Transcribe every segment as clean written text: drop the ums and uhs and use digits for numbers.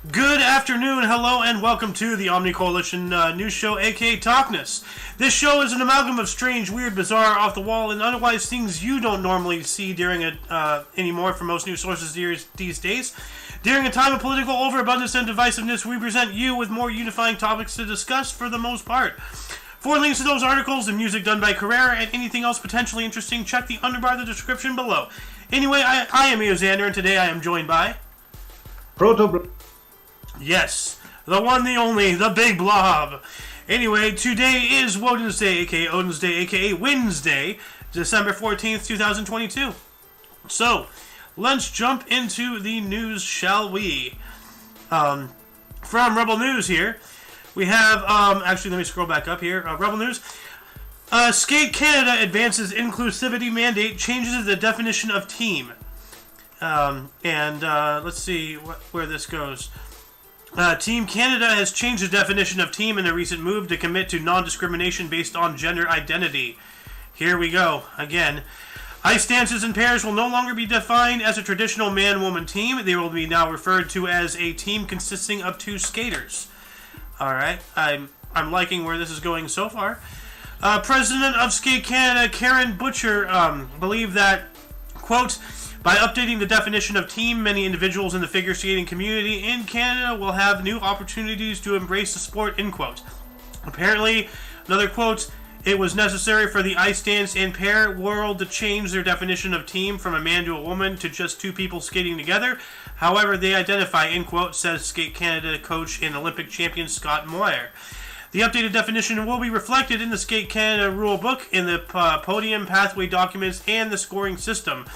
Good afternoon, hello, and welcome to the OMNI Coalition news show, aka TOCNS. This show is an amalgam of strange, weird, bizarre, off-the-wall, and otherwise things you don't normally see during it anymore from most news sources these days. During a time of political overabundance and divisiveness, we present you with more unifying topics to discuss for the most part. For links to those articles, the music done by Carrera, and anything else potentially interesting, check the underbar of the description below. Anyway, I am Xander, and today I am joined by... Yes, the one, the only, the big blob. Anyway, today is Woden's Day, aka Odin's Day, aka Wednesday, December 14th, 2022. So, let's jump into the news, shall we? From Rebel News here, we have, actually let me scroll back up here, Rebel News. Skate Canada advances inclusivity mandate, changes the definition of team. Let's see where this goes. Team Canada has changed the definition of team in a recent move to commit to non-discrimination based on gender identity. Here we go, again. Ice dances and pairs will no longer be defined as a traditional man-woman team. They will be now referred to as a team consisting of two skaters. Alright, I'm liking where this is going so far. President of Skate Canada, Karen Butcher, believed that, quote, by updating the definition of team, many individuals in the figure skating community in Canada will have new opportunities to embrace the sport, end quote. Apparently, another quote, it was necessary for the ice dance and pair world to change their definition of team from a man to a woman to just two people skating together. However, they identify, end quote, says Skate Canada coach and Olympic champion Scott Moyer. The updated definition will be reflected in the Skate Canada rule book, in the podium pathway documents, and the scoring system.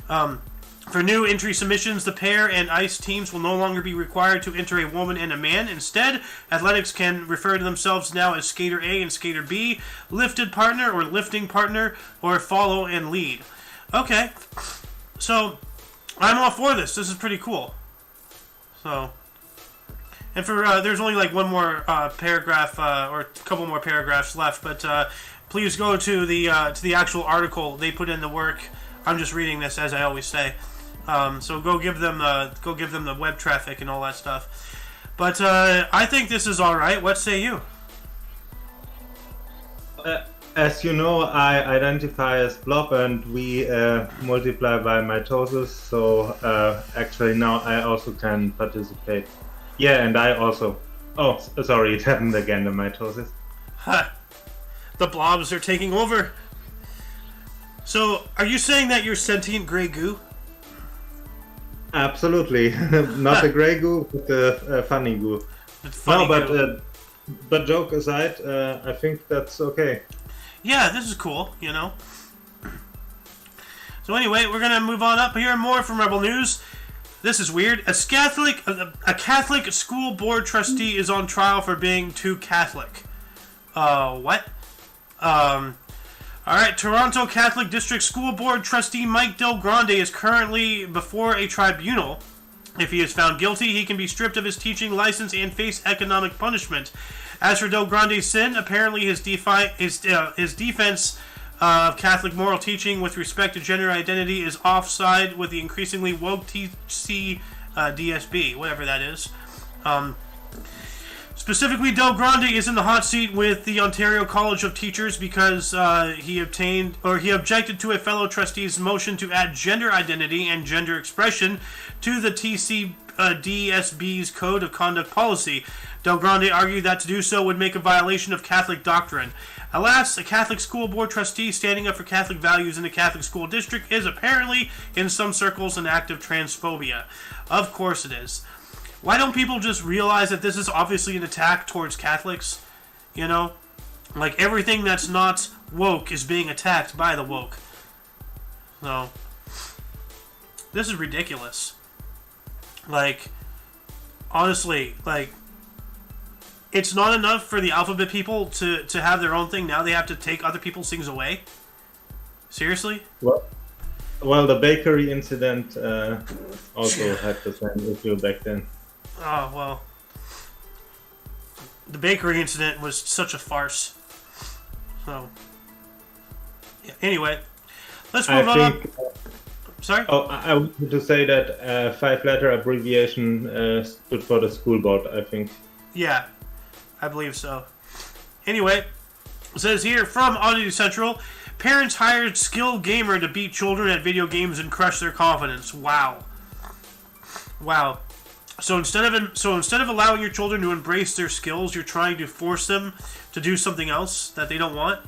For new entry submissions, the pair and ice teams will no longer be required to enter a woman and a man. Instead, athletics can refer to themselves now as Skater A and Skater B, lifted partner or lifting partner, or follow and lead. Okay, so I'm all for this. This is pretty cool. So, and for there's only like one more paragraph or a couple more paragraphs left, but please go to the actual article. They put in the work. I'm just reading this as I always say. So go give them the web traffic and all that stuff. But I think this is all right. What say you? As you know, I identify as blob, and we multiply by mitosis. So actually now I also can participate. Yeah, and I also. Oh, sorry, it happened again. The mitosis. Huh. The blobs are taking over. So, are you saying that you're sentient gray goo? Absolutely, not the gray goo, but the funny goo. But joke aside, I think that's okay. Yeah, this is cool. You know. So anyway, we're gonna move on up here. More from Rebel News. This is weird. A Catholic school board trustee is on trial for being too Catholic. What? Alright, Toronto Catholic District School Board trustee Mike Del Grande is currently before a tribunal. If he is found guilty, he can be stripped of his teaching license and face economic punishment. As for Del Grande's sin, apparently his defense of Catholic moral teaching with respect to gender identity is offside with the increasingly woke TC DSB, whatever that is. Specifically, Del Grande is in the hot seat with the Ontario College of Teachers because he objected to a fellow trustee's motion to add gender identity and gender expression to the DSB's Code of Conduct policy. Del Grande argued that to do so would make a violation of Catholic doctrine. Alas, a Catholic school board trustee standing up for Catholic values in the Catholic school district is apparently, in some circles, an act of transphobia. Of course it is. Why don't people just realize that this is obviously an attack towards Catholics? You know? Like, everything that's not woke is being attacked by the woke. So, this is ridiculous. Like, honestly, like, it's not enough for the alphabet people to have their own thing. Now they have to take other people's things away? Seriously? Well, the bakery incident also had the same issue back then. Oh, well. The bakery incident was such a farce. So, yeah. Anyway, let's move on up. Sorry? Oh, I wanted to say that 5-letter abbreviation stood for the school board, I think. Yeah, I believe so. Anyway, it says here from Oddity Central, parents hired skilled gamer to beat children at video games and crush their confidence. Wow. So instead of allowing your children to embrace their skills, you're trying to force them to do something else that they don't want.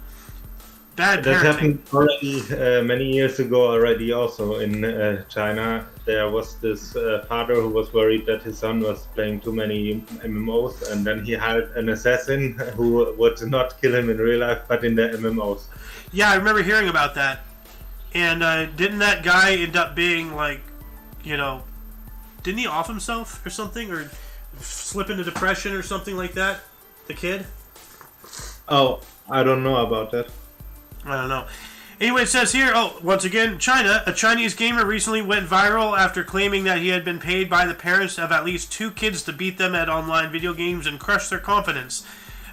Bad parenting. That happened already many years ago already also in China. There was this father who was worried that his son was playing too many MMOs, and then he hired an assassin who would not kill him in real life but in the MMOs. Yeah, I remember hearing about that. And didn't that guy end up being like, didn't he off himself or something? Or slip into depression or something like that? The kid? Oh, I don't know about that. I don't know. Anyway, it says here, once again, China. A Chinese gamer recently went viral after claiming that he had been paid by the parents of at least 2 kids to beat them at online video games and crush their confidence.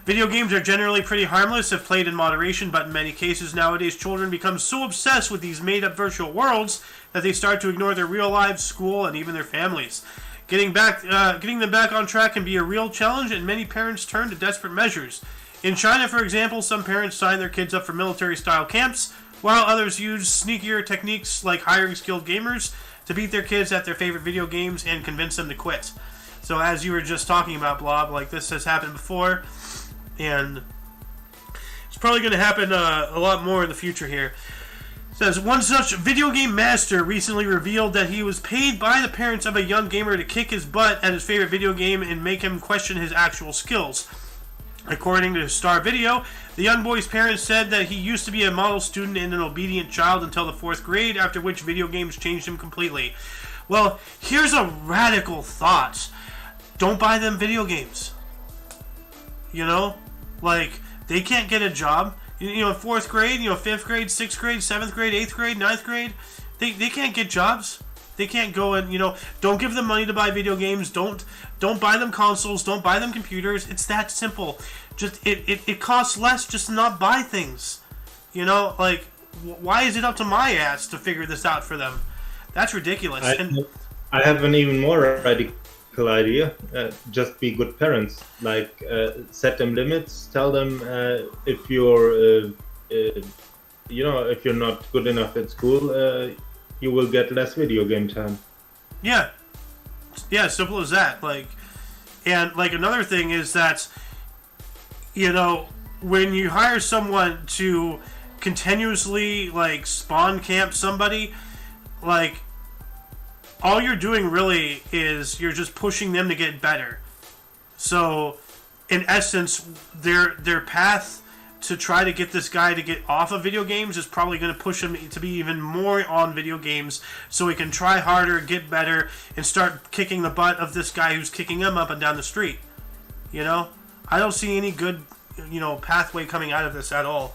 Video games are generally pretty harmless if played in moderation, but in many cases nowadays children become so obsessed with these made-up virtual worlds that they start to ignore their real lives, school, and even their families. Getting them back on track can be a real challenge, and many parents turn to desperate measures. In China, for example, some parents sign their kids up for military-style camps, while others use sneakier techniques like hiring skilled gamers to beat their kids at their favorite video games and convince them to quit. So as you were just talking about, Blob, like this has happened before, and it's probably going to happen a lot more in the future here. It says, one such video game master recently revealed that he was paid by the parents of a young gamer to kick his butt at his favorite video game and make him question his actual skills. According to Star Video, the young boy's parents said that he used to be a model student and an obedient child until the 4th grade, after which video games changed him completely. Well, here's a radical thought. Don't buy them video games. Like, they can't get a job. In 4th grade, 5th grade, 6th grade, 7th grade, 8th grade, 9th grade, they can't get jobs. They can't go and, don't give them money to buy video games. Don't buy them consoles. Don't buy them computers. It's that simple. Just it costs less just to not buy things. Like, why is it up to my ass to figure this out for them? That's ridiculous. I have an even more radical idea. Just be good parents. Like, set them limits. Tell them if you're if you're not good enough at school, you will get less video game time. Yeah, simple as that. Another thing is that, when you hire someone to continuously, spawn camp somebody, all you're doing really is you're just pushing them to get better. So, in essence, their path to try to get this guy to get off of video games is probably going to push him to be even more on video games so he can try harder, get better, and start kicking the butt of this guy who's kicking him up and down the street. I don't see any good, pathway coming out of this at all.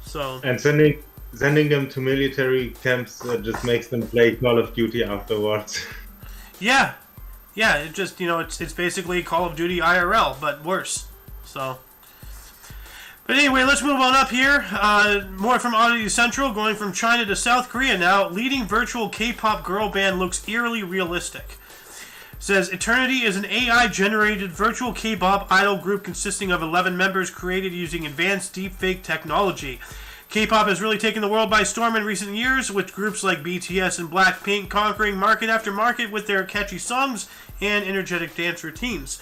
So. And sending them to military camps just makes them play Call of Duty afterwards. Yeah, it just, it's basically Call of Duty IRL, but worse. So. But anyway, let's move on up here. More from Oddity Central, going from China to South Korea now. Leading virtual K-pop girl band looks eerily realistic. It says, Eternity is an AI-generated virtual K-pop idol group consisting of 11 members created using advanced deepfake technology. K-pop has really taken the world by storm in recent years, with groups like BTS and Blackpink conquering market after market with their catchy songs and energetic dance routines.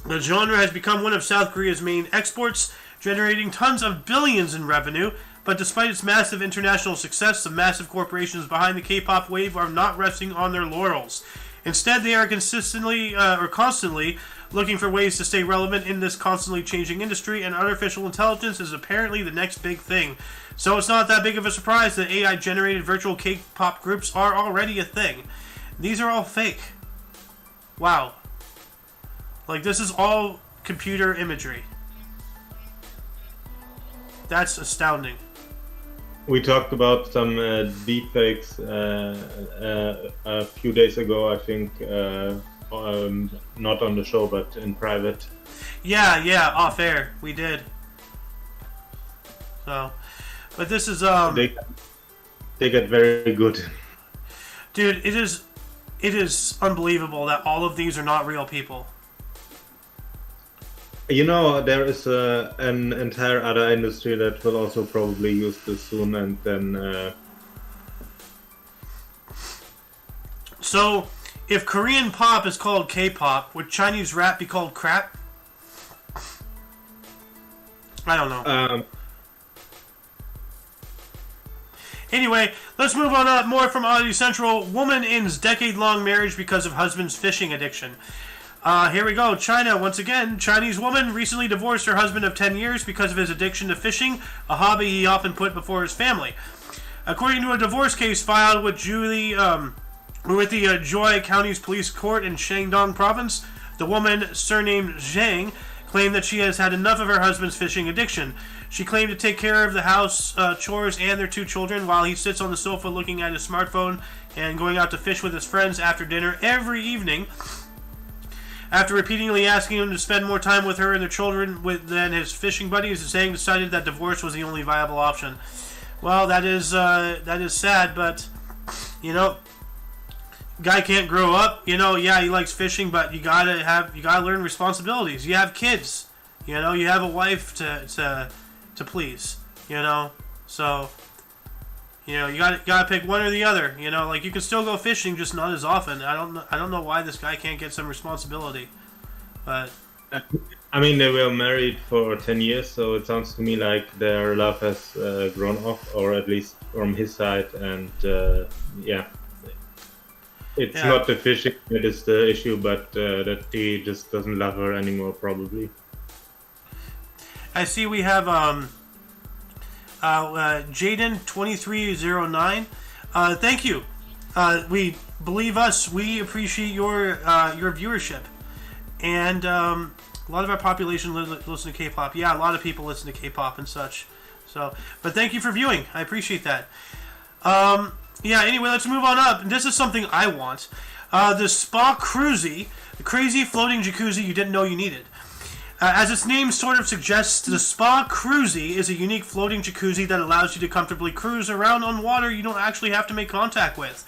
The genre has become one of South Korea's main exports, generating tons of billions in revenue, but despite its massive international success, the massive corporations behind the K-pop wave are not resting on their laurels. Instead, they are constantly looking for ways to stay relevant in this constantly changing industry, and artificial intelligence is apparently the next big thing. So it's not that big of a surprise that AI-generated virtual K-pop groups are already a thing. These are all fake. Wow. This is all computer imagery. That's astounding. We talked about some deepfakes a few days ago, I think. Not on the show, but in private. Yeah, off air. We did. So, but this is they get very good. Dude, it is unbelievable that all of these are not real people. You know, there is an entire other industry that will also probably use this soon, and then. So, if Korean pop is called K-pop, would Chinese rap be called crap? I don't know. Anyway, let's move on up. More from Oddity Central. Woman ends decade-long marriage because of husband's fishing addiction. Here we go. China, once again. Chinese woman recently divorced her husband of 10 years because of his addiction to fishing, a hobby he often put before his family. According to a divorce case filed with the Joy County's police court in Shandong province, the woman, surnamed Zhang, claimed that she has had enough of her husband's fishing addiction. She claimed to take care of the house chores and their 2 children while he sits on the sofa looking at his smartphone and going out to fish with his friends after dinner every evening. After repeatedly asking him to spend more time with her and their children than his fishing buddies, Zhang decided that divorce was the only viable option. Well, that is sad, but you know, guy can't grow up. You know, yeah, he likes fishing, but you gotta learn responsibilities. You have kids. You know, you have a wife to please. You know, so you know you gotta pick one or the other. You know, like you can still go fishing, just not as often. I don't know why this guy can't get some responsibility, but. I mean, they were married for 10 years, so it sounds to me like their love has grown off, or at least from his side, and yeah. It's not the fishing that is the issue, but that he just doesn't love her anymore, probably. I see we have Jaden2309. Thank you. We believe us. We appreciate your viewership, and a lot of our population listen to K-pop. Yeah, a lot of people listen to K-pop and such. So, but thank you for viewing. I appreciate that. Yeah, anyway, let's move on up. This is something I want. The Spa Cruzy, the crazy floating jacuzzi you didn't know you needed. As its name sort of suggests, the Spa Cruzy is a unique floating jacuzzi that allows you to comfortably cruise around on water you don't actually have to make contact with.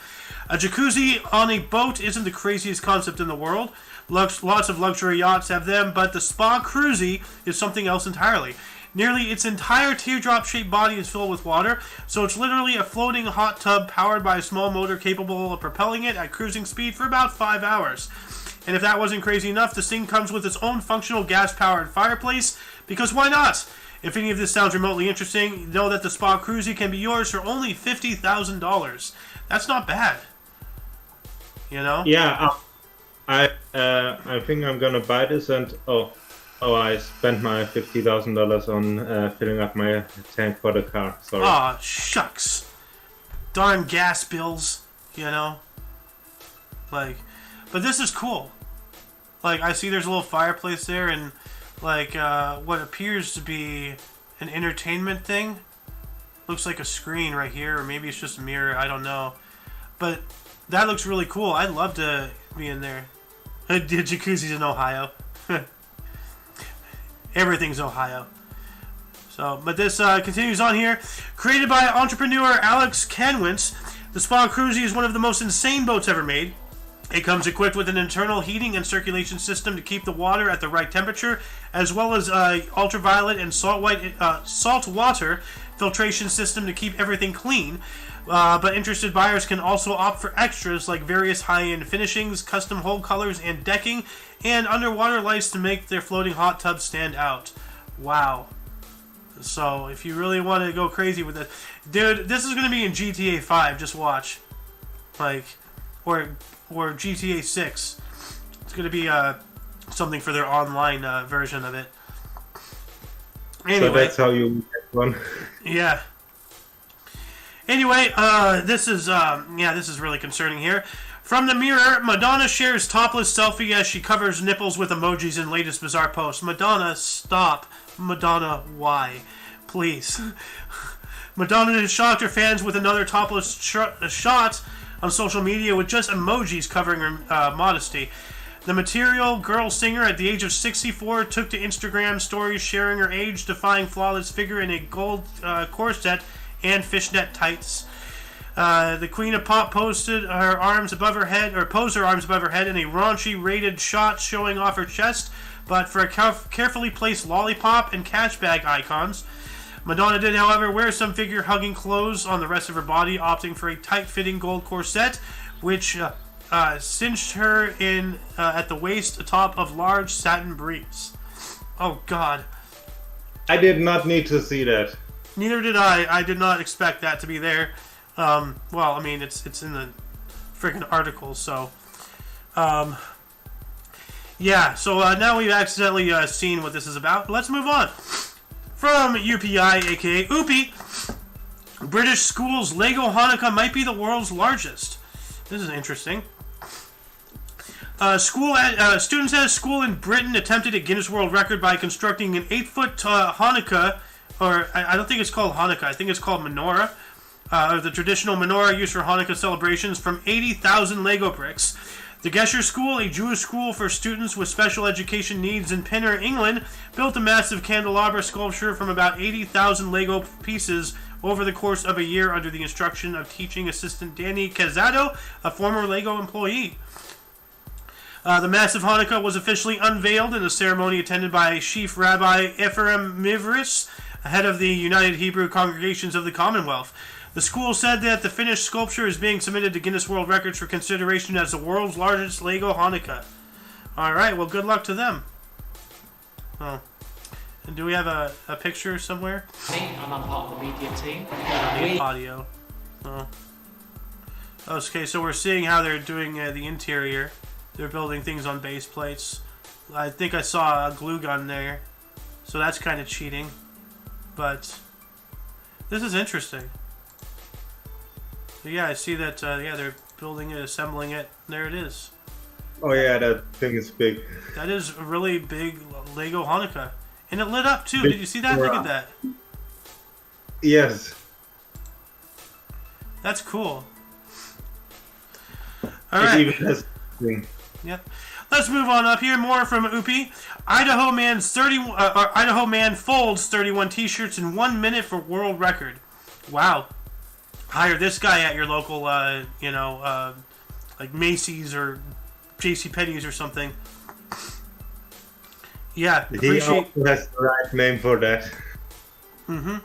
A jacuzzi on a boat isn't the craziest concept in the world. Lots of luxury yachts have them, but the Spa Cruzy is something else entirely. Nearly its entire teardrop-shaped body is filled with water, so it's literally a floating hot tub powered by a small motor capable of propelling it at cruising speed for about 5 hours. And if that wasn't crazy enough, this thing comes with its own functional gas-powered fireplace, because why not? If any of this sounds remotely interesting, know that the Spa Cruzy can be yours for only $50,000. That's not bad. You know? Yeah, I think I'm gonna buy this, and I spent my $50,000 on filling up my tank for the car. Sorry. Aw, shucks. Darn gas bills, you know? Like, but this is cool. Like, I see there's a little fireplace there and, like, what appears to be an entertainment thing. Looks like a screen right here, or maybe it's just a mirror, I don't know. But that looks really cool. I'd love to be in there. The jacuzzi's in Ohio. Everything's Ohio. So, but this continues on here. Created by entrepreneur Alex Canwins, the Spa Cruzy is one of the most insane boats ever made. It comes equipped with an internal heating and circulation system to keep the water at the right temperature, as well as ultraviolet and salt water filtration system to keep everything clean. But interested buyers can also opt for extras like various high-end finishings, custom hull colors and decking, and underwater lights to make their floating hot tub stand out. Wow. So, if you really want to go crazy with it, dude, this is going to be in GTA 5, just watch. Like, or GTA 6. It's going to be something for their online version of it. Anyway. So that's how you get one. Yeah. Anyway, this is really concerning here. From the Mirror, Madonna shares topless selfie as she covers nipples with emojis in latest bizarre post. Madonna, stop. Madonna, why? Please. Madonna has shocked her fans with another topless shot on social media with just emojis covering her modesty. The Material Girl singer, at the age of 64, took to Instagram stories sharing her age-defying flawless figure in a gold corset and fishnet tights. The Queen of Pop posed her arms above her head in a raunchy rated shot showing off her chest, but for a carefully placed lollipop and cash bag icons. Madonna did, however, wear some figure-hugging clothes on the rest of her body, opting for a tight-fitting gold corset, which cinched her in at the waist atop of large satin briefs. Oh, God. I did not need to see that. Neither did I. I did not expect that to be there. Well, I mean, it's in the freaking article, so... yeah, so now we've accidentally seen what this is about. Let's move on. From UPI, aka Oopie, British schools Lego Hanukkah might be the world's largest. This is interesting. Students at a school in Britain attempted a Guinness World Record by constructing an 8-foot Hanukkah, or I don't think it's called Hanukkah, I think it's called menorah, the traditional menorah used for Hanukkah celebrations, from 80,000 Lego bricks. The Gesher School, a Jewish school for students with special education needs in Pinner, England, built a massive candelabra sculpture from about 80,000 Lego pieces over the course of a year under the instruction of teaching assistant Danny Casado, a former Lego employee. The massive Hanukkah was officially unveiled in a ceremony attended by Chief Rabbi Ephraim Mivris, head of the United Hebrew Congregations of the Commonwealth. The school said that the finished sculpture is being submitted to Guinness World Records for consideration as the world's largest Lego Hanukkah. Alright, well, good luck to them. Oh. And do we have a picture somewhere? I'm part of the media team. Audio. Oh. Okay, so we're seeing how they're doing the interior. They're building things on base plates. I think I saw a glue gun there. So that's kind of cheating. But this is interesting. But yeah, I see that, they're building it, assembling it. There it is. Oh yeah, that thing is big. That is a really big Lego Hanukkah. And it lit up too. Did you see that? Look at that. Yes. That's cool. Alright. It even has thing. Yep. Let's move on up here. More from Oopie. Idaho man folds 31 t-shirts in 1 minute for world record. Wow. Hire this guy at your local, like Macy's or JCPenney's or something. Yeah, He also has the right name for that. Mm-hmm.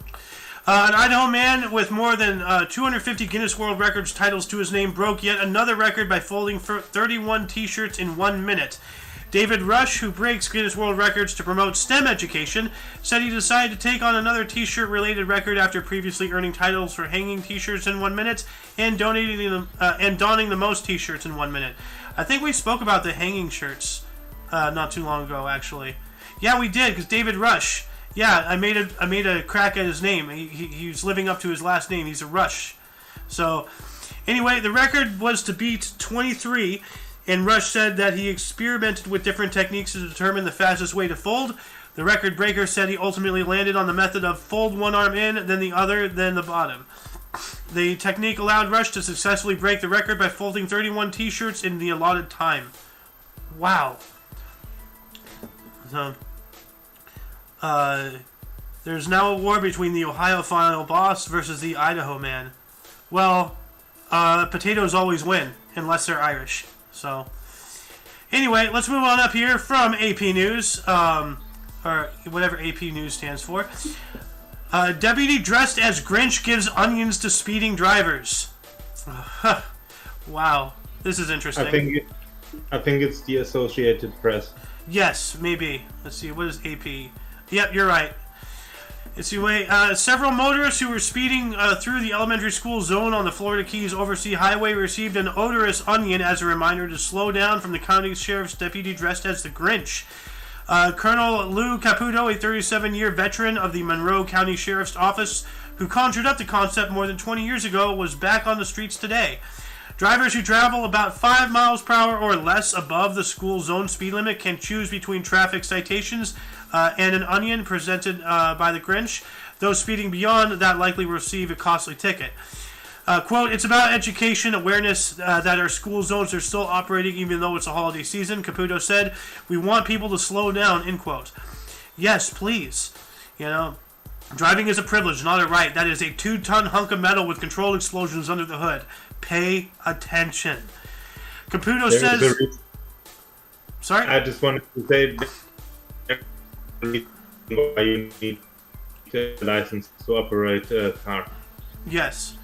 An Idaho man with more than 250 Guinness World Records titles to his name broke yet another record by folding 31 t-shirts in 1 minute. David Rush, who breaks Guinness World Records to promote STEM education, said he decided to take on another t-shirt related record after previously earning titles for hanging t-shirts in 1 minute and donning the most t-shirts in 1 minute. I think we spoke about the hanging shirts not too long ago, actually. Yeah, we did, because David Rush. Yeah, I made a crack at his name. He's living up to his last name. He's a Rush. So, anyway, the record was to beat 23. And Rush said that he experimented with different techniques to determine the fastest way to fold. The record breaker said he ultimately landed on the method of fold one arm in, then the other, then the bottom. The technique allowed Rush to successfully break the record by folding 31 t-shirts in the allotted time. Wow. So, there's now a war between the Ohio final boss versus the Idaho man. Well, potatoes always win, unless they're Irish. So, anyway, let's move on up here from AP News, or whatever AP News stands for. Deputy dressed as Grinch gives onions to speeding drivers. Wow, this is interesting. I think it's the Associated Press. Yes, maybe. Let's see, what is AP? Yep, you're right. Let's see, several motorists who were speeding through the elementary school zone on the Florida Keys Oversea Highway received an odorous onion as a reminder to slow down from the county sheriff's deputy dressed as the Grinch. Colonel Lou Caputo, a 37-year veteran of the Monroe County Sheriff's Office, who conjured up the concept more than 20 years ago, was back on the streets today. Drivers who travel about 5 miles per hour or less above the school zone speed limit can choose between traffic citations and an onion presented by the Grinch. Those speeding beyond that likely receive a costly ticket. Quote, it's about education, awareness that our school zones are still operating even though it's a holiday season, Caputo said. We want people to slow down, end quote. Yes, please. You know, Driving is a privilege, not a right. That is a 2-ton hunk of metal with controlled explosions under the hood. Pay attention. Caputo says... Sorry? I just wanted to say why you need a license to operate a car. Yes.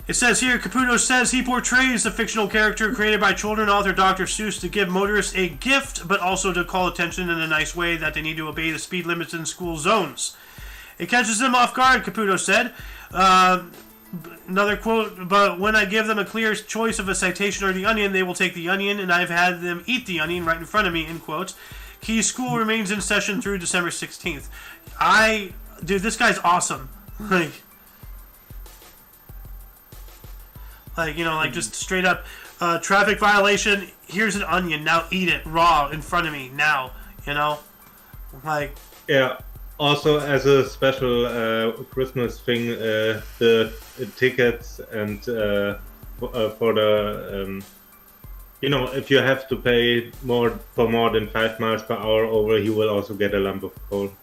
It says here, Caputo says he portrays the fictional character created by children author Dr. Seuss to give motorists a gift, but also to call attention in a nice way that they need to obey the speed limits in school zones. It catches them off guard, Caputo said. Another quote, but when I give them a clear choice of a citation or the onion, they will take the onion, and I've had them eat the onion right in front of me, end quote. Key school remains in session through December 16th. Dude, this guy's awesome. Just straight up traffic violation. Here's an onion. Now eat it raw in front of me. Now, Yeah. Also, as a special Christmas thing, the tickets and for the if you have to pay more than 5 miles per hour over, he will also get a lump of coal.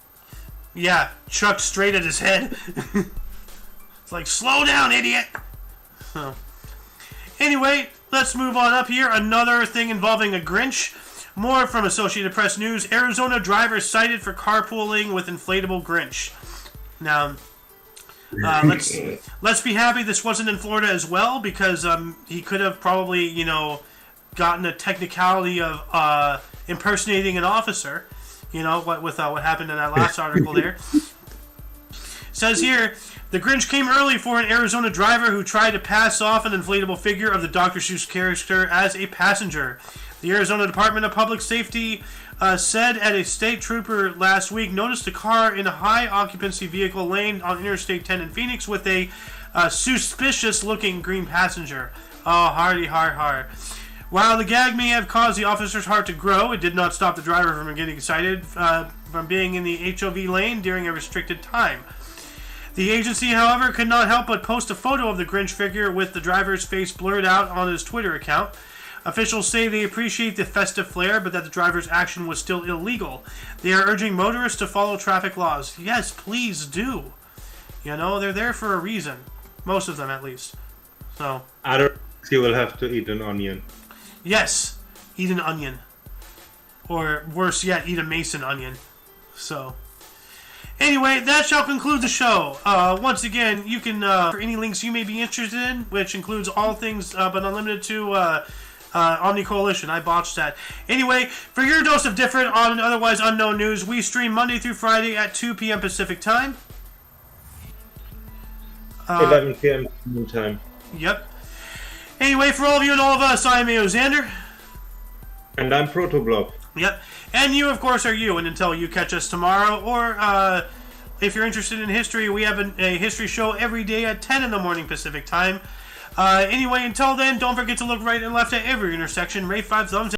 Yeah, chucked straight at his head. It's like, slow down, idiot. So. Anyway, let's move on up here. Another thing involving a Grinch. More from Associated Press News. Arizona driver cited for carpooling with inflatable Grinch. Now, let's be happy this wasn't in Florida as well, because he could have probably, gotten a technicality of impersonating an officer. What happened in that last article there. Says here, the Grinch came early for an Arizona driver who tried to pass off an inflatable figure of the Dr. Seuss character as a passenger. The Arizona Department of Public Safety said at a state trooper last week noticed a car in a high-occupancy vehicle lane on Interstate 10 in Phoenix with a suspicious-looking green passenger. Oh, hardy har. While the gag may have caused the officer's heart to grow, it did not stop the driver from getting excited from being in the HOV lane during a restricted time. The agency, however, could not help but post a photo of the Grinch figure with the driver's face blurred out on his Twitter account. Officials say they appreciate the festive flair, but that the driver's action was still illegal. They are urging motorists to follow traffic laws. Yes, please do. They're there for a reason. Most of them, at least. So. Otherwise, you will have to eat an onion. Yes, eat an onion. Or, worse yet, eat a mason onion. So. Anyway, that shall conclude the show. Once again, you can, for any links you may be interested in, which includes all things but unlimited to OMNI Coalition. I botched that. Anyway, for your dose of different on and otherwise unknown news, we stream Monday through Friday at 2 p.m. Pacific Time. 11 p.m. Moon Time. Yep. Anyway, for all of you and all of us, I'm AO Xander. And I'm Protoblob. Yep. And you, of course, are you. And until you catch us tomorrow, or if you're interested in history, we have a history show every day at 10 in the morning Pacific Time. Anyway, until then, don't forget to look right and left at every intersection. Rate 5 thumbs.